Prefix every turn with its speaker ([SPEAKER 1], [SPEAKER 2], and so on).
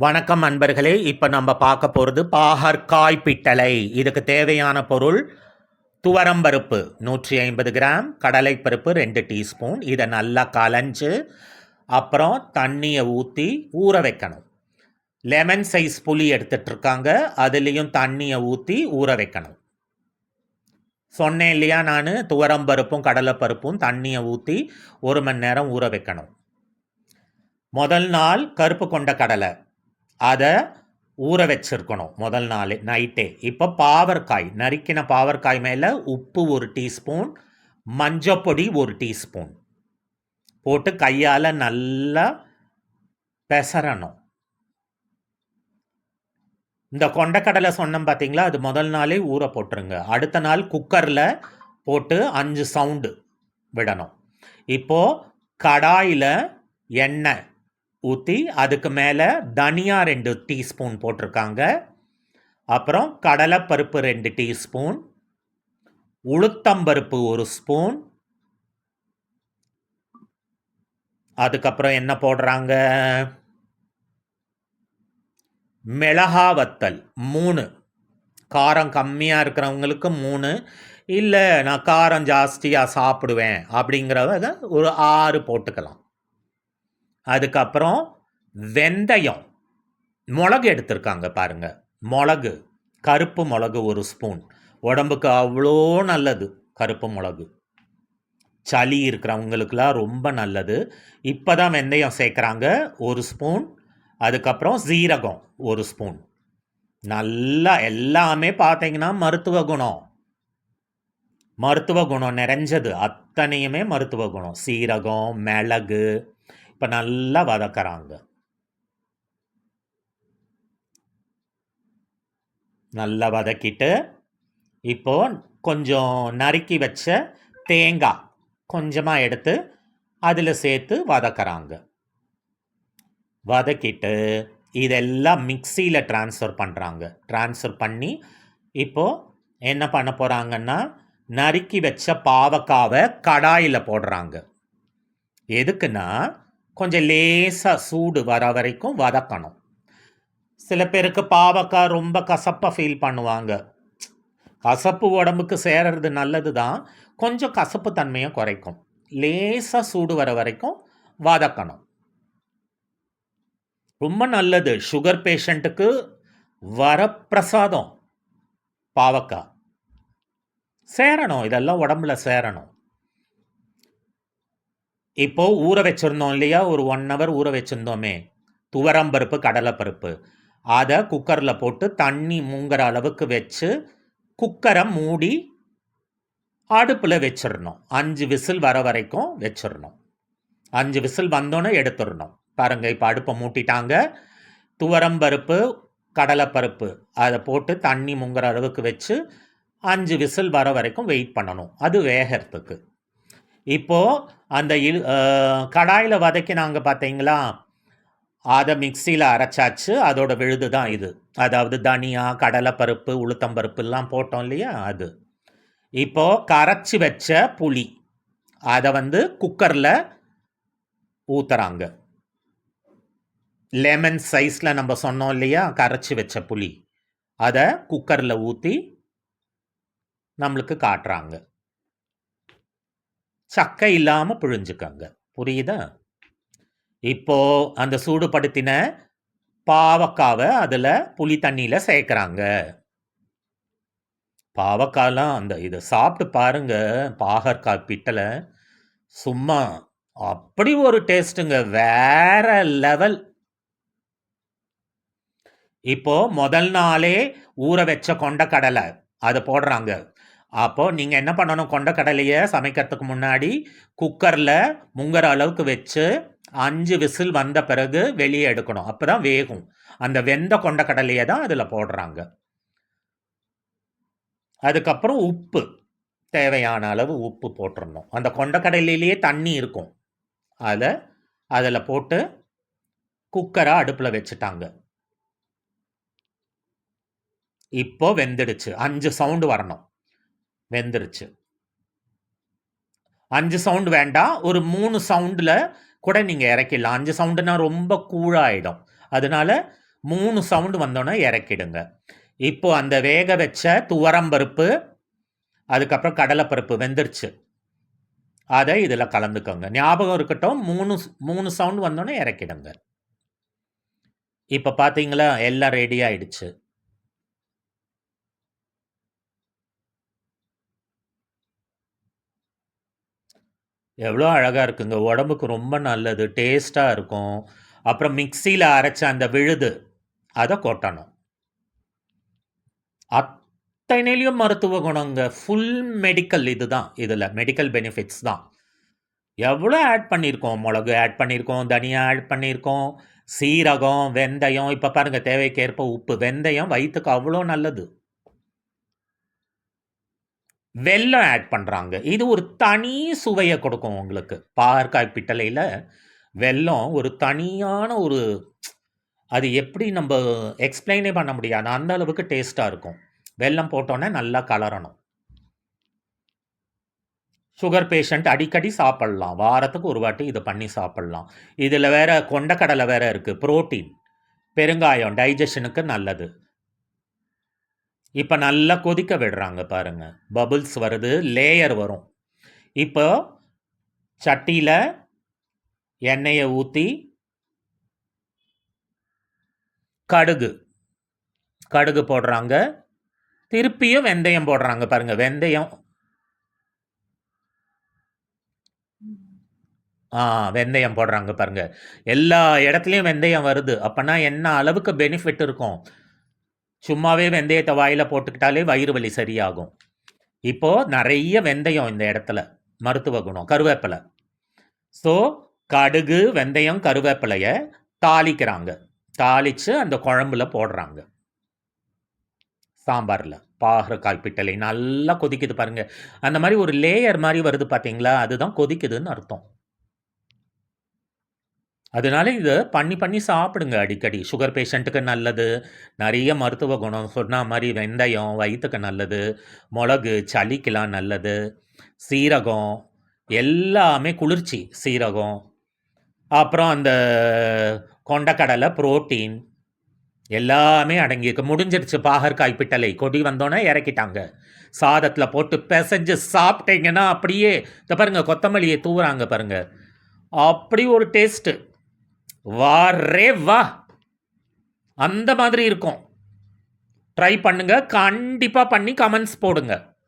[SPEAKER 1] வணக்கம் அன்பர்களே. இப்போ நம்ம பார்க்க போகிறது பாகற்காய் பிட்டலை. இதுக்கு தேவையான பொருள் துவரம்பருப்பு 150 கிராம், கடலைப்பருப்பு 2 டீஸ்பூன். இதை நல்லா கலைஞ்சு அப்புறம் தண்ணியை ஊற்றி ஊற வைக்கணும். லெமன் சைஸ் புளி எடுத்துட்ருக்காங்க, அதுலேயும் தண்ணியை ஊற்றி ஊற வைக்கணும். சொன்னேன் இல்லையா, நான் துவரம்பருப்பும் கடலைப்பருப்பும் தண்ணியை ஊற்றி 1 மணி நேரம் ஊற வைக்கணும். முதல் நாள் கருப்பு கொண்ட கடலை, அதை ஊற வச்சிருக்கணும் முதல் நாள் நைட்டே. இப்போ பாவற்காய், நறுக்கின பாவற்காய் மேலே உப்பு 1 டீஸ்பூன், மஞ்சப்பொடி 1 டீஸ்பூன் போட்டு கையால் நல்லா பெசரணும். இந்த கொண்டக்கடலை சொன்னோம் பார்த்தீங்களா, அது முதல் நாளே ஊற போட்டுருங்க. அடுத்த நாள் குக்கரில் போட்டு 5 சவுண்டு விடணும். இப்போது கடாயில் எண்ணெய் ஊற்றி அதுக்கு மேலே தனியா 2 டீஸ்பூன் போட்டிருக்காங்க. அப்புறம் கடலைப்பருப்பு 2 டீஸ்பூன், உளுத்தம்பருப்பு 1 ஸ்பூன். அதுக்கப்புறம் என்ன போடுறாங்க, மிளகா வத்தல் 3. காரம் கம்மியாக இருக்கிறவங்களுக்கு 3, இல்லை நான் காரம் ஜாஸ்தியாக சாப்பிடுவேன் அப்படிங்கிறத ஒரு 6 போட்டுக்கலாம். அதுக்கப்புறம் வெந்தயம், மிளகு எடுத்திருக்காங்க பாருங்க, மிளகு, கருப்பு மிளகு 1 ஸ்பூன். உடம்புக்கு அவ்வளோ நல்லது கருப்பு மிளகு, சளி இருக்கிறவங்களுக்குலாம் ரொம்ப நல்லது. இப்போ தான் வெந்தயம் சேர்க்குறாங்க 1 ஸ்பூன். அதுக்கப்புறம் சீரகம் 1 ஸ்பூன். நல்லா எல்லாமே பார்த்தீங்கன்னா மருத்துவ குணம் நிறைஞ்சது, அத்தனையுமே மருத்துவ குணம். சீரகம், மிளகு. இப்போ நல்லா வதக்கிறாங்க. நல்லா வதக்கிட்டு இப்போது கொஞ்சம் நறுக்கி வச்ச தேங்காய் கொஞ்சமாக எடுத்து அதில் சேர்த்து வதக்கிறாங்க. வதக்கிட்டு இதெல்லாம் மிக்சியில் ட்ரான்ஸ்ஃபர் பண்ணி இப்போது என்ன பண்ண போகிறாங்கன்னா, நறுக்கி வச்ச பாவக்காவை கடாயில் போடுறாங்க. எதுக்குன்னா, கொஞ்சம் லேசாக சூடு வர வரைக்கும் வதக்கணும். சில பேருக்கு பாவக்காய் ரொம்ப கசப்பாக ஃபீல் பண்ணுவாங்க. கசப்பு உடம்புக்கு சேரறது நல்லது தான், கொஞ்சம் கசப்பு தன்மையை குறைக்கும். லேசாக சூடு வர வரைக்கும் வதக்கணும். ரொம்ப நல்லது. சுகர் பேஷண்ட்டுக்கு வரப்பிரசாதம் பாவக்காய். சேரணும், இதெல்லாம் உடம்புல சேரணும். இப்போது ஊற வச்சுருந்தோம் இல்லையா, ஒரு 1 ஹவர் ஊற வச்சுருந்தோமே துவரம்பருப்பு கடலைப்பருப்பு, அதை குக்கரில் போட்டு தண்ணி மூங்குற அளவுக்கு வச்சு குக்கரை மூடி அடுப்பில் வச்சிடணும். 5 விசில் வர வரைக்கும் வச்சிடணும். 5 விசில் வந்தோன்னே எடுத்துடணும். பாருங்கள், இப்போ அடுப்பை மூட்டிட்டாங்க. துவரம்பருப்பு கடலைப்பருப்பு அதை போட்டு தண்ணி மூங்குற அளவுக்கு வச்சு 5 விசில் வர வரைக்கும் வெயிட் பண்ணணும், அது வேகிறதுக்கு. இப்போது அந்த கடாயில் வதக்கினாங்க பார்த்தீங்களா, அதை மிக்சியில் அரைச்சாச்சு. அதோட விழுது தான் இது, அதாவது தனியா, கடலைப்பருப்பு, உளுத்தம்பருப்புலாம் போட்டோம் இல்லையா, அது. இப்போது கரைச்சி வச்ச புளி அதை குக்கரில் ஊற்றுறாங்க. லெமன் சைஸில் நம்ம சொன்னோம் இல்லையா, கரைச்சி வச்ச புளி, அதை குக்கரில் ஊற்றி நம்மளுக்கு காட்டுறாங்க. சக்கை இல்லாமல் புழிஞ்சுக்கங்க, புரியுதா? இப்போது அந்த சூடுபடுத்தின பாவக்காவை அதில் புளி தண்ணியில் சேர்க்குறாங்க. பாவக்காய்லாம் அந்த இதை சாப்பிட்டு பாருங்க, பாகற்காய் பிட்டலை சும்மா அப்படி ஒரு டேஸ்ட்டுங்க, வேற லெவல். இப்போது முதல் நாளே ஊற வச்ச கொண்டக்கடலை அதை போடுறாங்க. அப்போது நீங்கள் என்ன பண்ணணும், கொண்டக்கடலையை சமைக்கிறதுக்கு முன்னாடி குக்கரில் முங்குற அளவுக்கு வச்சு 5 விசில் வந்த பிறகு வெளியே எடுக்கணும். அப்போ தான் வேகும். அந்த வெந்த கொண்டக்கடலையை தான் அதில் போடுறாங்க. அதுக்கப்புறம் உப்பு, தேவையான அளவு உப்பு போட்டுடணும். அந்த கொண்டக்கடலையிலேயே தண்ணி இருக்கும், அதில் போட்டு குக்கரை அடுப்பில் வச்சுட்டாங்க. இப்போ வெந்துடுச்சு. 5 சவுண்டு வரணும். வெந்துருச்சு. 5 சவுண்டு வேண்டாம், ஒரு 3 சவுண்டில் கூட நீங்கள் இறக்கிடலாம். 5 சவுண்டுனா ரொம்ப கூழாயிடும். அதனால 3 சவுண்டு வந்தோன்னே இறக்கிடுங்க. இப்போ அந்த வேக வச்ச துவரம்பருப்பு, அதுக்கப்புறம் கடலைப்பருப்பு வெந்துருச்சு. அதை இதில் கலந்துக்கோங்க. ஞாபகம் இருக்கட்டும், 3 சவுண்டு வந்தோன்னே இறக்கிடுங்க. இப்போ பார்த்தீங்களா, எல்லாம் ரெடி ஆயிடுச்சு. எவ்வளோ அழகாக இருக்குங்க. உடம்புக்கு ரொம்ப நல்லது, டேஸ்ட்டாக இருக்கும். அப்புறம் மிக்சியில் அரைச்ச அந்த விழுது அதை கொட்டணும். அத்தனையிலையும் மருத்துவ குணங்க. ஃபுல் மெடிக்கல் இதுதான். இதில் மெடிக்கல் பெனிஃபிட்ஸ் தான். எவ்வளோ ஆட் பண்ணியிருக்கோம். மிளகு ஆட் பண்ணியிருக்கோம், தனியா ஆட் பண்ணியிருக்கோம், சீரகம், வெந்தயம். இப்போ பாருங்கள், தேவைக்கேற்ப உப்பு. வெந்தயம் வயிற்றுக்கு அவ்வளோ நல்லது. வெல்லம் ஆட் பண்ணுறாங்க. இது ஒரு தனி சுவையை கொடுக்கும் உங்களுக்கு. பாகற்காய் பிட்டலையில் வெல்லம் ஒரு தனியான ஒரு, அது எப்படி நம்ம எக்ஸ்பிளைனே பண்ண முடியாது, அந்த அளவுக்கு டேஸ்ட்டாக இருக்கும். வெல்லம் போட்டோன்னே நல்லா கலரணும். சுகர் பேஷண்ட் அடிக்கடி சாப்பிட்லாம். வாரத்துக்கு ஒரு வாட்டி இதை பண்ணி சாப்பிட்லாம். இதில் வேற கொண்டக்கடலை வேற இருக்குது, புரோட்டீன். பெருங்காயம் டைஜஷனுக்கு நல்லது. இப்போ நல்லா கொதிக்க விடுறாங்க பாருங்க. பபுள்ஸ் வருது, லேயர் வரும். இப்போ சட்டியில் எண்ணெயை ஊற்றி கடுகு போடுறாங்க. திருப்பியும் வெந்தயம் போடுறாங்க பாருங்க. வெந்தயம் வெந்தயம் போடுறாங்க பாருங்க. எல்லா இடத்துலையும் வெந்தயம் வருது. அப்போனா என்ன அளவுக்கு பெனிஃபிட் இருக்கும். சும்மாவே வெந்தயத்தை வாயில் போட்டுக்கிட்டாலே வயிறு வலி சரியாகும். இப்போது நிறைய வெந்தயம் இந்த இடத்துல, மருத்துவ குணம். கருவேப்பிலை. ஸோ கடுகு, வெந்தயம், கருவேப்பிலையை தாளிக்கிறாங்க. தாளித்து அந்த குழம்புல போடுறாங்க. சாம்பாரில் பாகற்காய் பிட்டலை நல்லா கொதிக்குது பாருங்கள். அந்த மாதிரி ஒரு லேயர் மாதிரி வருது பார்த்தீங்களா, அதுதான் கொதிக்குதுன்னு அர்த்தம். அதனால இதை பண்ணி சாப்பிடுங்க அடிக்கடி. சுகர் பேஷண்ட்டுக்கு நல்லது. நிறைய மருத்துவ குணம் சொன்ன மாதிரி வெந்தயம் வயிற்றுக்கு நல்லது, மிளகு சளிக்கெலாம் நல்லது, சீரகம் எல்லாமே குளிர்ச்சி. சீரகம், அப்புறம் அந்த கொண்டக்கடலை புரோட்டீன் எல்லாமே அடங்கியிருக்கு. முடிஞ்சிருச்சு பாகற்காய் பிட்டலை. கொடி வந்தோன்னே இறக்கிட்டாங்க. சாதத்தில் போட்டு பிசைஞ்சு சாப்பிட்டீங்கன்னா அப்படியே இந்த பாருங்கள், கொத்தமல்லியை தூவுறாங்க பாருங்கள், அப்படி ஒரு டேஸ்ட்டு. வாரே வா, அந்த மாதிரி இருக்கும். ட்ரை பண்ணுங்க, கண்டிப்பாக பண்ணி கமெண்ட்ஸ் போடுங்க.